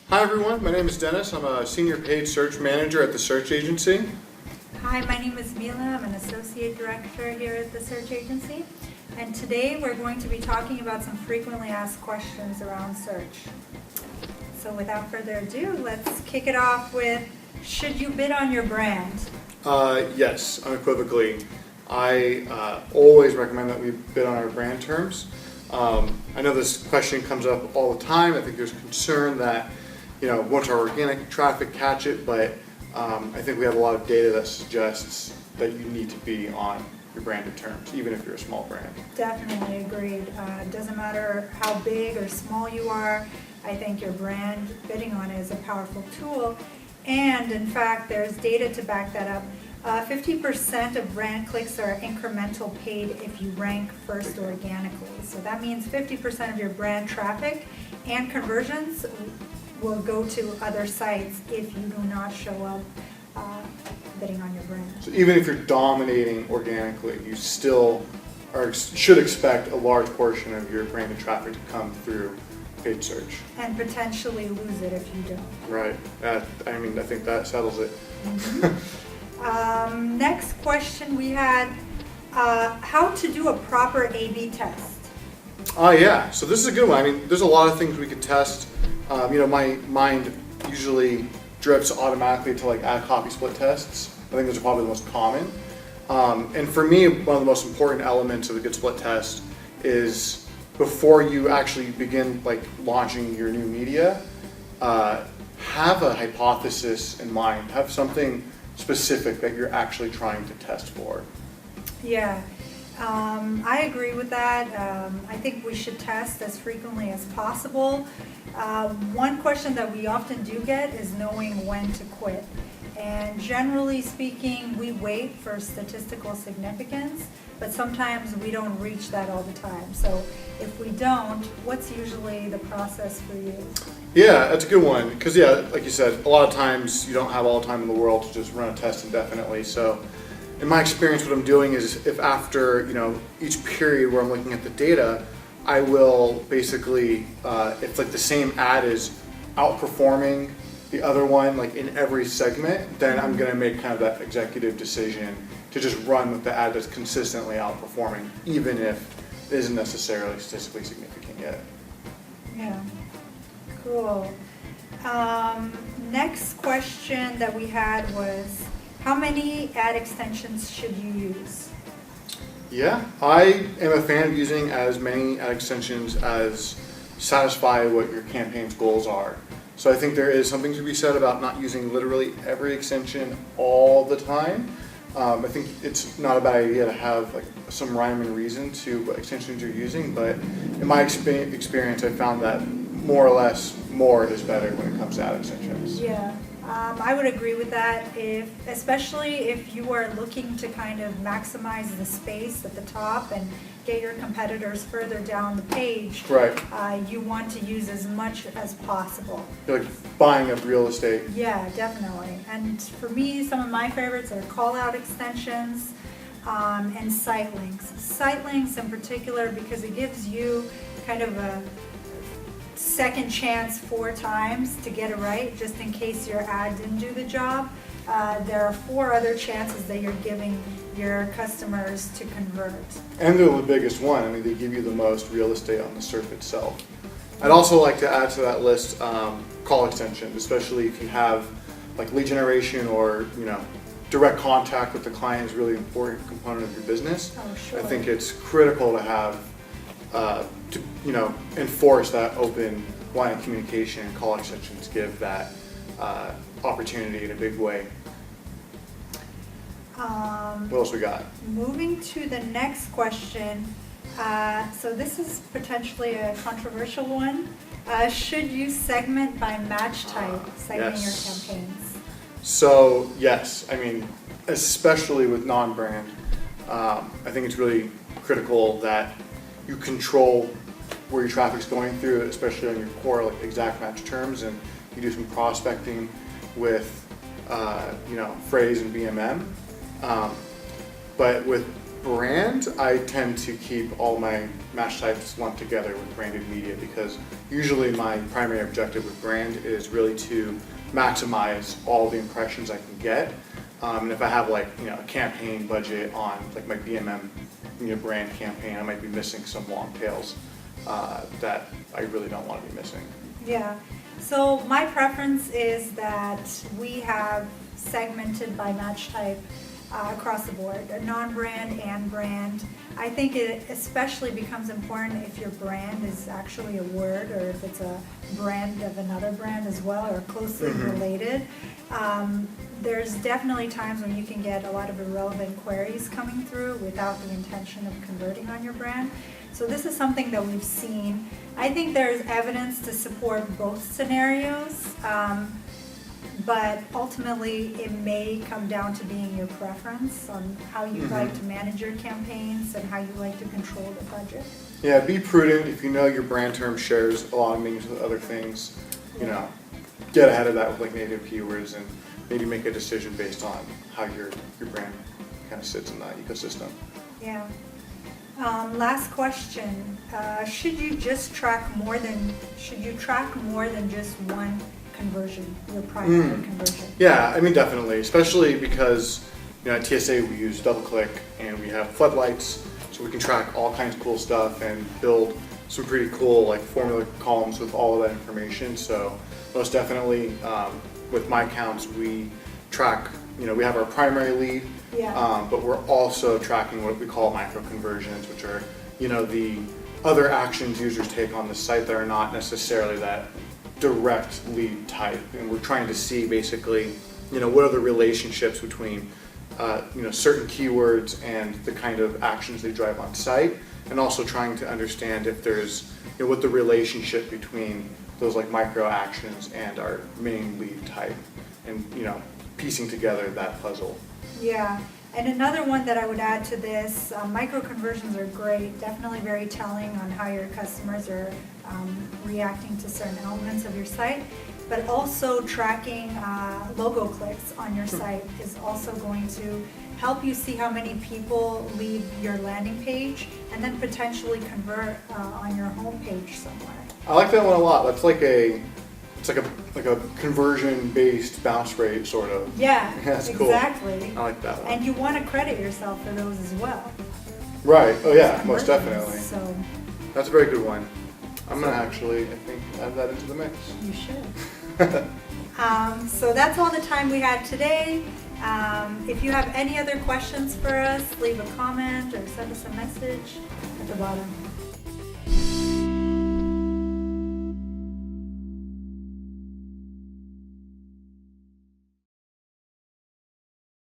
Hi everyone, my name is Deniz. I'm a senior paid search manager at the search agency. Hi, my name is Mila. I'm an associate director here at the search agency. And today we're going to be talking about some frequently asked questions around search. So without further ado, let's kick it off with, should you bid on your brand? Yes, unequivocally. I always recommend that we bid on our brand terms. I know this question comes up all the time. I think there's concern that, once our organic traffic catch it, but I think we have a lot of data that suggests that you need to be on your branded terms, even if you're a small brand. Definitely agreed. It doesn't matter how big or small you are. I think your brand bidding on it is a powerful tool. And in fact, there's data to back that up. 50% of brand clicks are incremental paid if you rank first organically. So that means 50% of your brand traffic and conversions will go to other sites if you do not show up bidding on your brand. So even if you're dominating organically, you still should expect a large portion of your branded traffic to come through paid search. And potentially lose it if you don't. Right. I think that settles it. Mm-hmm. Next question we had, how to do a proper A/B test. Yeah, so this is a good one. There's a lot of things we could test. My mind usually drifts automatically to ad copy split tests. I think those are probably the most common. And for me, one of the most important elements of a good split test is before you actually begin launching your new media, have a hypothesis in mind. Have something specific that you're actually trying to test for. Yeah, I agree with that. I think we should test as frequently as possible. One question that we often do get is knowing when to quit. And generally speaking, we wait for statistical significance, but sometimes we don't reach that all the time. So if we don't, what's usually the process for you? Yeah, that's a good one. Because like you said, a lot of times you don't have all the time in the world to just run a test indefinitely. So in my experience, what I'm doing is if after each period where I'm looking at the data, I will basically, if the same ad is outperforming the other one in every segment, then I'm going to make kind of that executive decision to just run with the ad that's consistently outperforming, even if it isn't necessarily statistically significant yet. Yeah, cool. Next question that we had was, how many ad extensions should you use? Yeah, I am a fan of using as many ad extensions as satisfy what your campaign's goals are. So I think there is something to be said about not using literally every extension all the time. I think it's not a bad idea to have some rhyme and reason to what extensions you're using, but in my experience, I found that more or less more is better when it comes to ad extensions. Yeah. I would agree with that, especially if you are looking to kind of maximize the space at the top and get your competitors further down the page. Right. You want to use as much as possible. You're buying up real estate. Yeah, definitely. And for me, some of my favorites are call-out extensions and site links. Site links in particular because it gives you kind of a second chance 4 times to get it right, just in case your ad didn't do the job. There are 4 other chances that you're giving your customers to convert. And they're the biggest one. They give you the most real estate on the SERP itself. I'd also like to add to that list call extensions, especially if you have lead generation or direct contact with the client is a really important component of your business. Oh, sure. I think it's critical to have to enforce that open line of communication, and call extensions give that opportunity in a big way. What else we got? Moving to the next question. So this is potentially a controversial one. Should you segment by match type segmenting Yes. your campaigns? So yes, especially with non-brand, I think it's really critical that you control where your traffic's going through, especially on your core exact match terms, and you do some prospecting with phrase and BMM. But with brand, I tend to keep all my match types lumped together with branded media because usually my primary objective with brand is really to maximize all the impressions I can get. And if I have like, a campaign budget on like my BMM, brand campaign, I might be missing some long tails that I really don't want to be missing. Yeah, so my preference is that we have segmented by match type across the board, a non-brand and brand. I think it especially becomes important if your brand is actually a word or if it's a brand of another brand as well or closely related. There's definitely times when you can get a lot of irrelevant queries coming through without the intention of converting on your brand. So this is something that we've seen. I think there's evidence to support both scenarios, but ultimately it may come down to being your preference on how you like to manage your campaigns and how you like to control the budget. Yeah, be prudent. If you know your brand term shares a lot of meanings with other things, get ahead of that with like native keywords and maybe make a decision based on how your brand kind of sits in that ecosystem. Yeah. Last question. Should you track more than just one conversion, your primary conversion? Yeah, I mean definitely, especially because at TSA we use DoubleClick and we have floodlights, so we can track all kinds of cool stuff and build some pretty cool like formula columns with all of that information. So most definitely, with my accounts, we track. We have our primary lead, but we're also tracking what we call micro conversions, which are the other actions users take on the site that are not necessarily that direct lead type, and we're trying to see basically, what are the relationships between, certain keywords and the kind of actions they drive on site, and also trying to understand if there's, what the relationship between those like micro actions and our main lead type, and piecing together that puzzle. Yeah. And another one that I would add to this, micro conversions are great, definitely very telling on how your customers are reacting to certain elements of your site, but also tracking logo clicks on your site is also going to help you see how many people leave your landing page and then potentially convert on your home page somewhere. I like that one a lot. That's like a conversion-based bounce rate, sort of. Yeah, that's exactly. Cool. I like that one. And you want to credit yourself for those as well. Right. Oh yeah, most definitely. So that's a very good one. I'm gonna actually, I think, add that into the mix. You should. So that's all the time we had today. If you have any other questions for us, leave a comment or send us a message at the bottom.